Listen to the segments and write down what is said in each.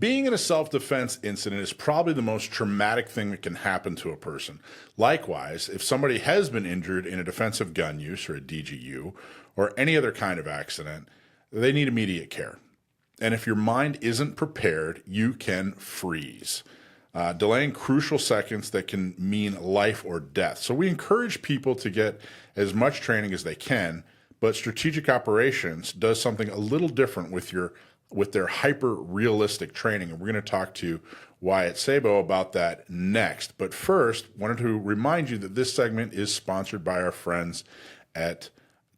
Being in a self-defense incident is probably the most traumatic thing that can happen to a person. Likewise, if somebody has been injured in a defensive gun use or a DGU or any other kind of accident, they need immediate care. And if your mind isn't prepared, you can freeze, delaying crucial seconds that can mean life or death. So we encourage people to get as much training as they can, but strategic operations does something a little different with their hyper realistic training. And we're going to talk to Wyatt Sabo about that next. But first, wanted to remind you that this segment is sponsored by our friends at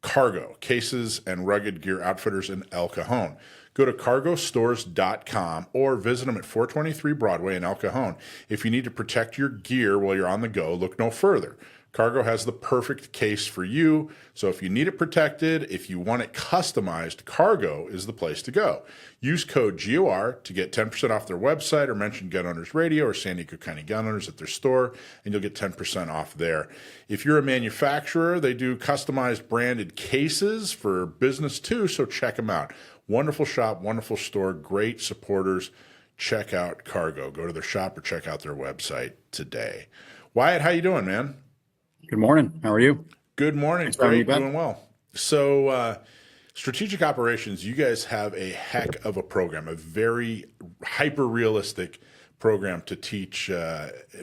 Cargo, Cases and Rugged Gear Outfitters in El Cajon. Go to cargostores.com or visit them at 423 Broadway in El Cajon. If you need to protect your gear while you're on the go, look no further. Cargo has the perfect case for you. So if you need it protected, if you want it customized, Cargo is the place to go. Use code GOR to get 10% off their website or mention Gun Owners Radio or San Diego County Gun Owners at their store, and you'll get 10% off there. If you're a manufacturer, they do customized branded cases for business too, so check them out. Wonderful shop, wonderful store, great supporters. Check out Cargo. Go to their shop or check out their website today. Wyatt, how you doing, man? Good morning. How are you? Good morning. Great, doing well. So, strategic operations, you guys have a heck of a program, a very hyper-realistic program to teach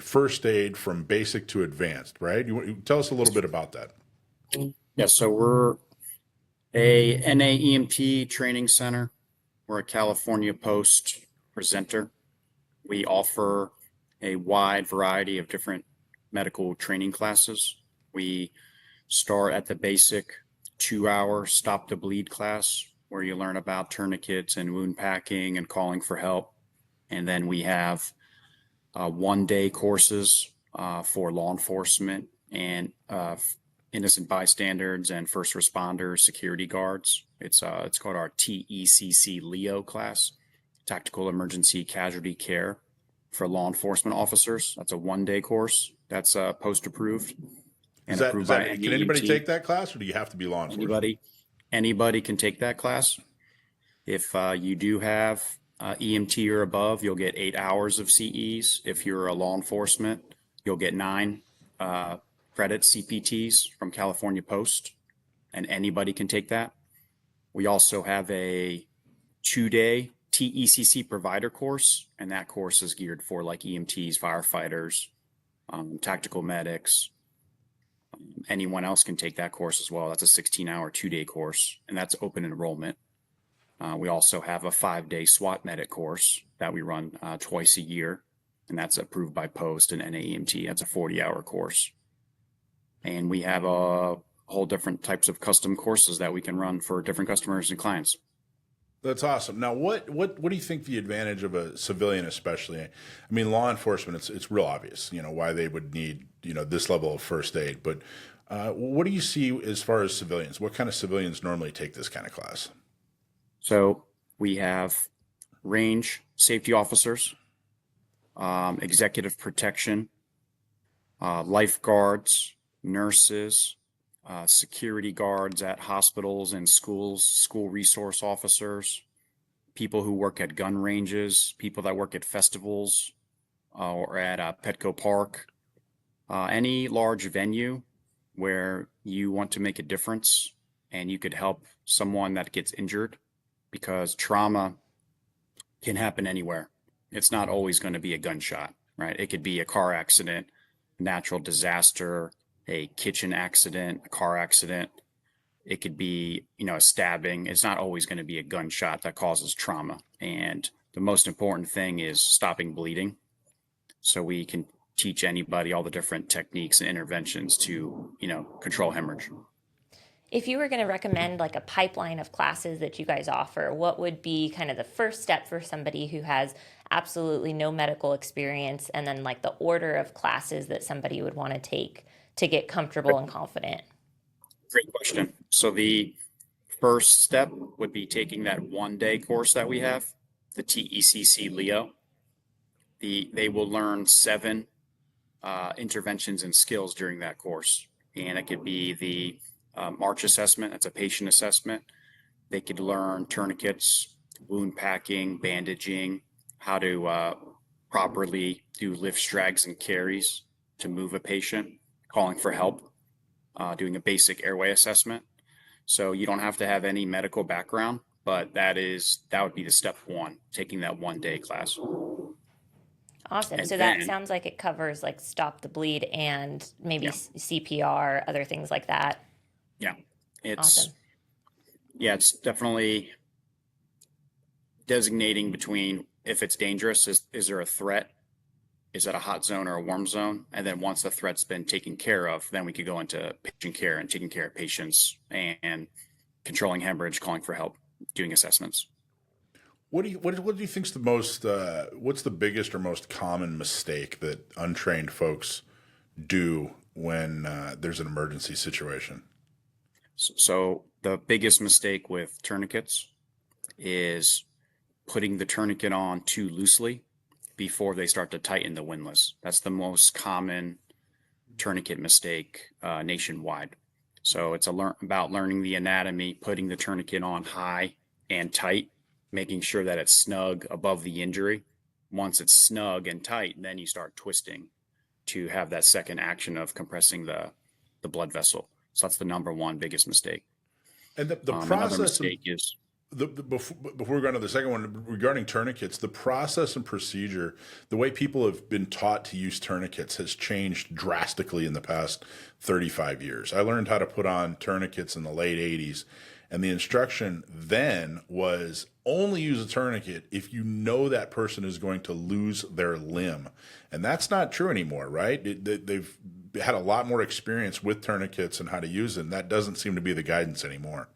first aid from basic to advanced, right? You tell us a little bit about that. Yeah, so we're a NAEMT training center. We're a California Post presenter. We offer a wide variety of different medical training classes. We start at the basic 2-hour stop the bleed class where you learn about tourniquets and wound packing and calling for help. And then we have 1-day courses for law enforcement and innocent bystanders and first responders, security guards. It's called our TECC LEO class, Tactical Emergency Casualty Care for law enforcement officers. That's a 1-day course. That's post approved. And approved by can anybody take that class, or do you have to be law enforcement? Anybody can take that class. If you do have EMT or above, you'll get 8 hours of CEs. If you're a law enforcement, you'll get 9 credit CPTs from California Post, and anybody can take that. We also have a 2-day TECC provider course, and that course is geared for like EMTs, firefighters, tactical medics. Anyone else can take that course as well. That's a 16-hour 2-day course, and that's open enrollment. We also have a 5-day SWAT medic course that we run twice a year, and that's approved by Post and NAEMT. That's a 40-hour course. And we have a whole different types of custom courses that we can run for different customers and clients. That's awesome. Now, what do you think the advantage of a civilian, especially? I mean, law enforcement, it's real obvious, why they would need, this level of first aid. But what do you see as far as civilians? What kind of civilians normally take this kind of class? So we have range safety officers, executive protection, lifeguards, nurses, security guards at hospitals and schools, school resource officers, people who work at gun ranges, people that work at festivals or at Petco Park, any large venue where you want to make a difference and you could help someone that gets injured, because trauma can happen anywhere. It's not always going to be a gunshot, right? It could be a car accident, natural disaster, a kitchen accident, a car accident. It could be, a stabbing. It's not always going to be a gunshot that causes trauma. And the most important thing is stopping bleeding. So we can teach anybody all the different techniques and interventions to, control hemorrhage. If you were going to recommend like a pipeline of classes that you guys offer, what would be kind of the first step for somebody who has absolutely no medical experience, and then like the order of classes that somebody would want to take to get comfortable and confident? Great question. So the first step would be taking that 1-day course that we have, the TECC LEO. They will learn 7 interventions and skills during that course. And it could be the March assessment. That's a patient assessment. They could learn tourniquets, wound packing, bandaging, how to properly do lifts, drags, and carries to move a patient, calling for help, doing a basic airway assessment. So you don't have to have any medical background, but that would be the step one, taking that 1 day class. Awesome. And So that then, sounds like it covers like stop the bleed and maybe yeah, CPR, other things like that. yeah, it's Awesome. it's definitely designating between if it's dangerous, is there a threat? Is it a hot zone or a warm zone? And then once the threat's been taken care of, then we could go into patient care and taking care of patients and controlling hemorrhage, calling for help, doing assessments. What do you think's the most what's the biggest or most common mistake that untrained folks do when there's an emergency situation? So the biggest mistake with tourniquets is putting the tourniquet on too loosely before they start to tighten the windlass. That's the most common tourniquet mistake nationwide. So it's about learning the anatomy, putting the tourniquet on high and tight, making sure that it's snug above the injury. Once it's snug and tight, then you start twisting to have that second action of compressing the blood vessel. So that's the number one biggest mistake. And the Another process mistake is before we go on to the second one regarding tourniquets, the process and procedure, the way people have been taught to use tourniquets has changed drastically in the past 35 years. I learned how to put on tourniquets in the late 80s, and the instruction then was only use a tourniquet if you know that person is going to lose their limb. And that's not true anymore, right? They've had a lot more experience with tourniquets and how to use them. That doesn't seem to be the guidance anymore.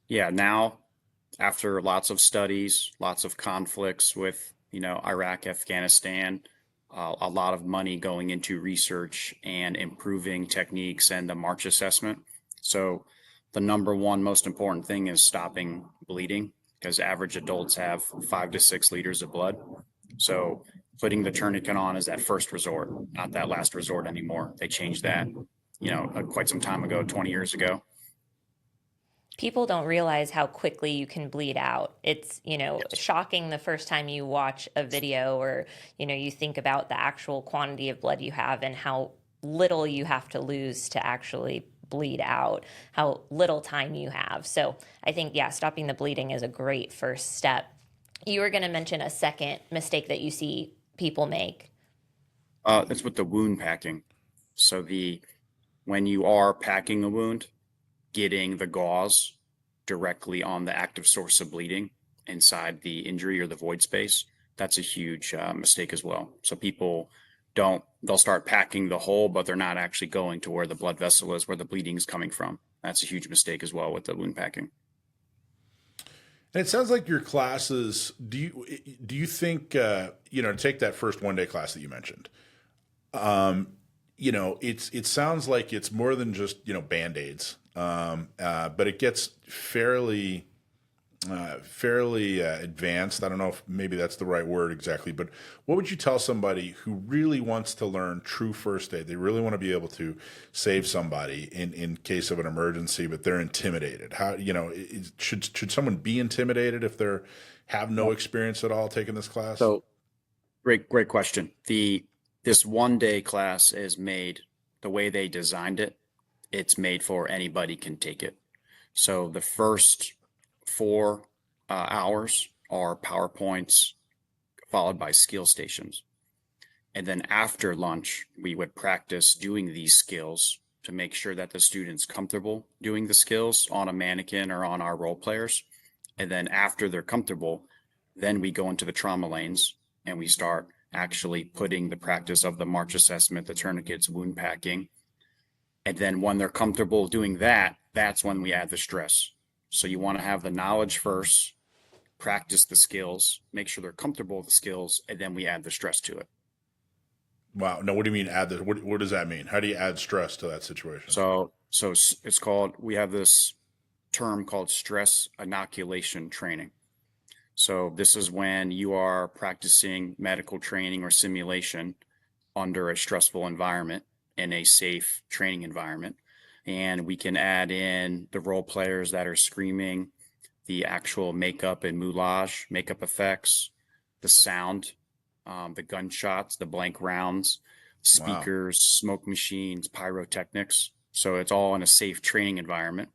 yeah, now after lots of studies, lots of conflicts with, Iraq, Afghanistan, a lot of money going into research and improving techniques and the March assessment. So the number one most important thing is stopping bleeding, because average adults have 5 to 6 liters of blood. So putting the tourniquet on is that first resort, not that last resort anymore. They changed that, quite some time ago, 20 years ago. People don't realize how quickly you can bleed out. It's, Yes. shocking the first time you watch a video or, you think about the actual quantity of blood you have and how little you have to lose to actually bleed out, how little time you have. So I think, yeah, stopping the bleeding is a great first step. You were going to mention a second mistake that you see people make. It's with the wound packing. So when you are packing a wound, getting the gauze directly on the active source of bleeding inside the injury or the void space, that's a huge mistake as well. So people they'll start packing the hole, but they're not actually going to where the blood vessel is, where the bleeding is coming from. That's a huge mistake as well with the wound packing. And it sounds like your classes. Do you think to take that first 1 day class that you mentioned? It sounds like it's more than just band-aids, but it gets fairly advanced. I don't know if maybe that's the right word exactly, but what would you tell somebody who really wants to learn true first aid? They really want to be able to save somebody in case of an emergency, but they're intimidated. How should someone be intimidated if they have no experience at all taking this class? So great question. This 1 day class is made the way they designed it. It's made for anybody can take it. So the first 4 hours are PowerPoints followed by skill stations. And then after lunch, we would practice doing these skills to make sure that the student's comfortable doing the skills on a mannequin or on our role players. And then after they're comfortable, then we go into the trauma lanes and we start actually putting the practice of the March assessment, the tourniquets, wound packing. And then when they're comfortable doing that, that's when we add the stress. So you want to have the knowledge first, practice the skills, make sure they're comfortable with the skills, and then we add the stress to it. Wow. No, what do you mean add this? What does that mean? How do you add stress to that situation? So it's called, we have this term called stress inoculation training. So this is when you are practicing medical training or simulation under a stressful environment in a safe training environment. And we can add in the role players that are screaming, the actual makeup and moulage, makeup effects, the sound, the gunshots, the blank rounds, Wow. speakers, smoke machines, pyrotechnics. So it's all in a safe training environment.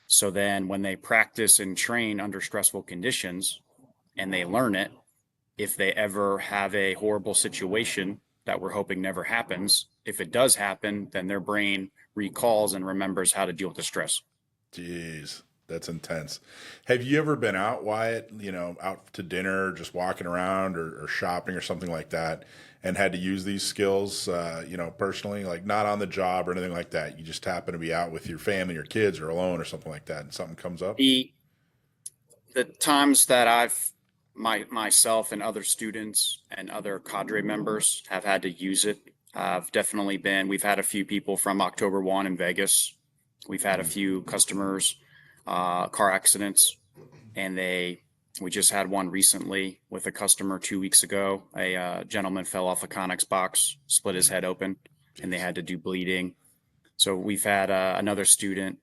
So then when they practice and train under stressful conditions and they learn it, if they ever have a horrible situation that we're hoping never happens, if it does happen, then their brain recalls and remembers how to deal with the stress. Jeez, that's intense. Have you ever been out, Wyatt, out to dinner, just walking around or shopping or something like that, and had to use these skills, personally, like not on the job or anything like that? You just happen to be out with your family, your kids, or alone or something like that, and something comes up? The times that myself and other students and other cadre members have had to use it have definitely been, we've had a few people from October 1 in Vegas. We've had a few customers, car accidents, and we just had one recently with a customer 2 weeks ago. A gentleman fell off a Connex box, split his head open, and they had to do bleeding. So we've had another student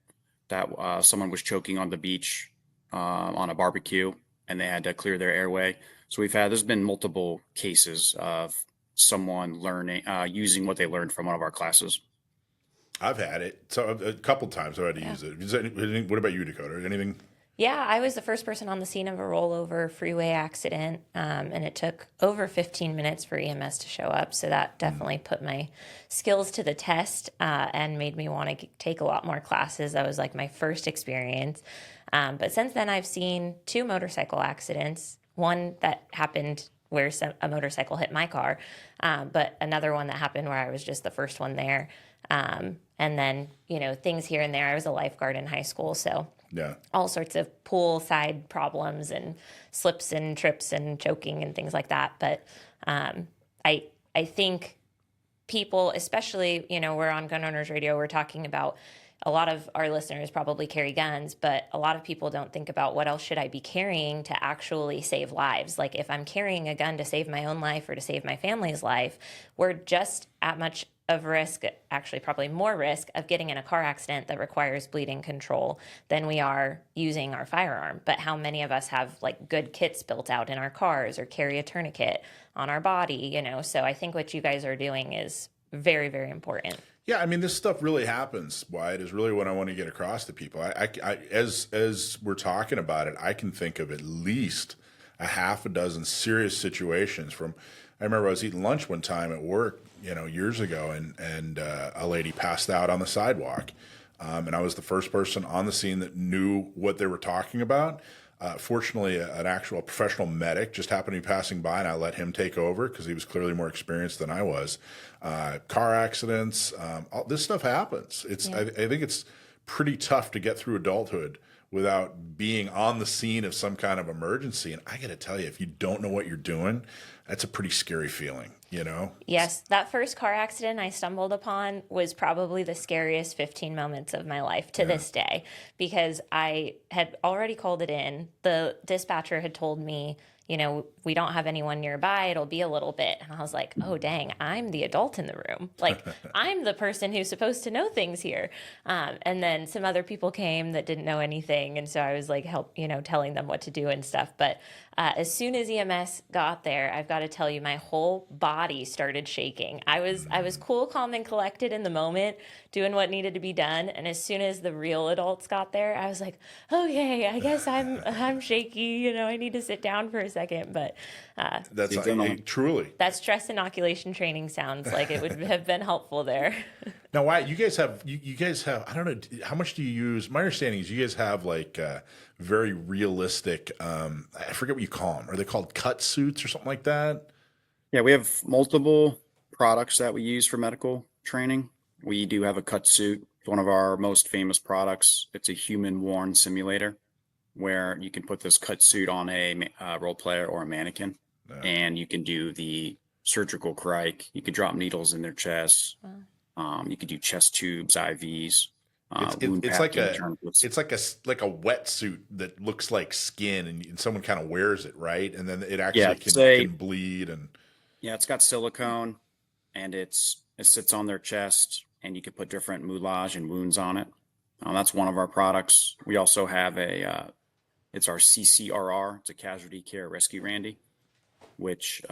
that someone was choking on the beach on a barbecue, and they had to clear their airway. So there's been multiple cases of someone learning, using what they learned from one of our classes. I've had it. So a couple times I've had to use it. What about you, Dakota? Anything? Yeah, I was the first person on the scene of a rollover freeway accident, and it took over 15 minutes for EMS to show up. So that definitely put my skills to the test and made me want to take a lot more classes. That was like my first experience. But since then, I've seen 2 motorcycle accidents. One that happened where a motorcycle hit my car, but another one that happened where I was just the first one there. And then, things here and there. I was a lifeguard in high school, so Yeah. all sorts of poolside problems and slips and trips and choking and things like that. But I think people, especially, we're on Gun Owners Radio, we're talking about a lot of our listeners probably carry guns, but a lot of people don't think about what else should I be carrying to actually save lives. Like if I'm carrying a gun to save my own life or to save my family's life, we're just at much of risk, actually probably more risk of getting in a car accident that requires bleeding control than we are using our firearm. But how many of us have like good kits built out in our cars or carry a tourniquet on our body, So I think what you guys are doing is very, very important. Yeah, I mean, this stuff really happens, Wyatt, is really what I want to get across to people. As we're talking about it, I can think of at least a half a dozen serious situations I remember I was eating lunch one time at work, years ago, and a lady passed out on the sidewalk. And I was the first person on the scene that knew what they were talking about. Fortunately, an actual professional medic just happened to be passing by, and I let him take over because he was clearly more experienced than I was. Car accidents, all this stuff happens. I think it's pretty tough to get through adulthood without being on the scene of some kind of emergency. And I got to tell you, if you don't know what you're doing, that's a pretty scary feeling, Yes, that first car accident I stumbled upon was probably the scariest 15 moments of my life to this day, because I had already called it in. The dispatcher had told me, we don't have anyone nearby. It'll be a little bit. And I was like, oh, dang, I'm the adult in the room. Like, I'm the person who's supposed to know things here. And then some other people came that didn't know anything. And so I was like, telling them what to do and stuff. But as soon as EMS got there, I've got to tell you, my whole body started shaking. I was cool, calm, and collected in the moment, doing what needed to be done. And as soon as the real adults got there, I was like, okay, I guess I'm shaky. I need to sit down for a second. But that's truly. That stress inoculation training sounds like it would have been helpful there. Now, Wyatt, you guys have, I don't know, how much do you use? My understanding is you guys have like very realistic, I forget what you call them. Are they called cut suits or something like that? Yeah, we have multiple products that we use for medical training. We do have a cut suit. It's one of our most famous products. It's a human worn simulator where you can put this cut suit on a role player or a mannequin, and you can do the surgical crike. You could drop needles in their chests. You could do chest tubes, IVs. It's like a wetsuit that looks like skin, and someone kind of wears it, right? And then it actually can bleed. And it's got silicone, and it sits on their chest, and you can put different moulage and wounds on it. That's one of our products. We also have it's our CCRR. It's a Casualty Care Rescue Randy, which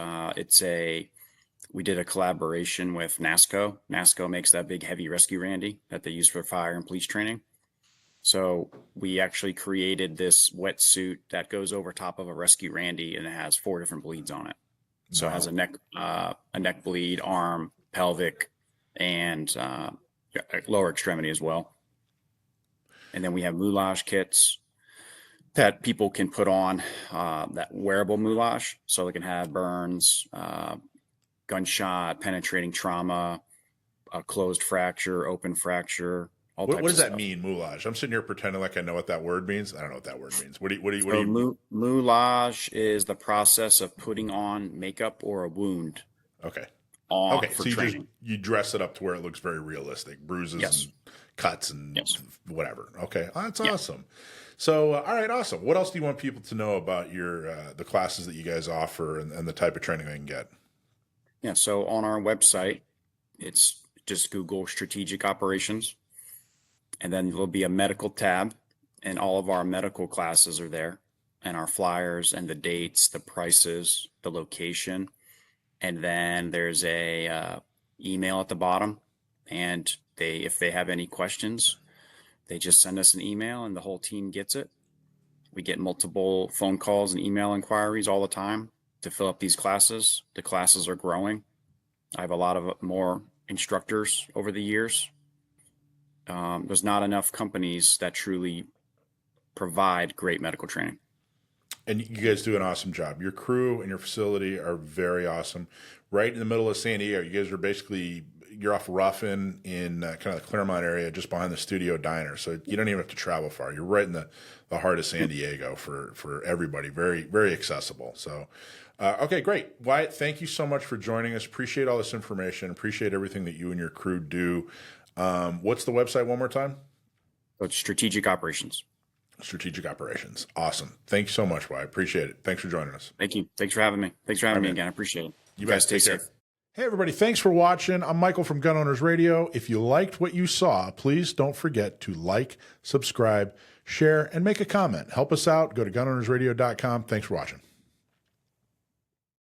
we did a collaboration with NASCO. NASCO makes that big heavy rescue Randy that they use for fire and police training. So we actually created this wetsuit that goes over top of a rescue Randy, and it has 4 different bleeds on it. So it has a neck bleed, arm, pelvic, and lower extremity as well. And then we have moulage kits that people can put on, that wearable moulage, so they can have burns, gunshot, penetrating trauma, a closed fracture, open fracture. What does that mean, moulage? I'm sitting here pretending like I know what that word means. I don't know what that word means. What do you Moulage is the process of putting on makeup or a wound. Okay. For so training. you dress it up to where it looks very realistic, bruises and cuts and whatever. Okay. Oh, that's awesome. So, all right, awesome. What else do you want people to know about your the classes that you guys offer and the type of training they can get? Yeah. So on our website, it's just Google strategic operations. And then there'll be a medical tab, and all of our medical classes are there, and our flyers and the dates, the prices, the location. And then there's a email at the bottom, and if they have any questions, they just send us an email and the whole team gets it. We get multiple phone calls and email inquiries all the time to fill up these classes. The classes are growing. I have a lot of more instructors over the years. There's not enough companies that truly provide great medical training. And you guys do an awesome job. Your crew and your facility are very awesome. Right in the middle of San Diego, you guys are you're off Ruffin in kind of the Claremont area, just behind the Studio Diner. So you don't even have to travel far. You're right in the heart of San Diego for everybody. Very, very accessible. So, okay, great. Wyatt, thank you so much for joining us. Appreciate all this information. Appreciate everything that you and your crew do. What's the website one more time? So it's Strategic Operations. Strategic Operations. Awesome. Thank you so much, Wyatt. Appreciate it. Thanks for joining us. Thank you. Thanks for having me. Thanks for having me again. I appreciate it. You guys take care. Hey, everybody. Thanks for watching. I'm Michael from Gun Owners Radio. If you liked what you saw, please don't forget to like, subscribe, share, and make a comment. Help us out. Go to gunownersradio.com. Thanks for watching.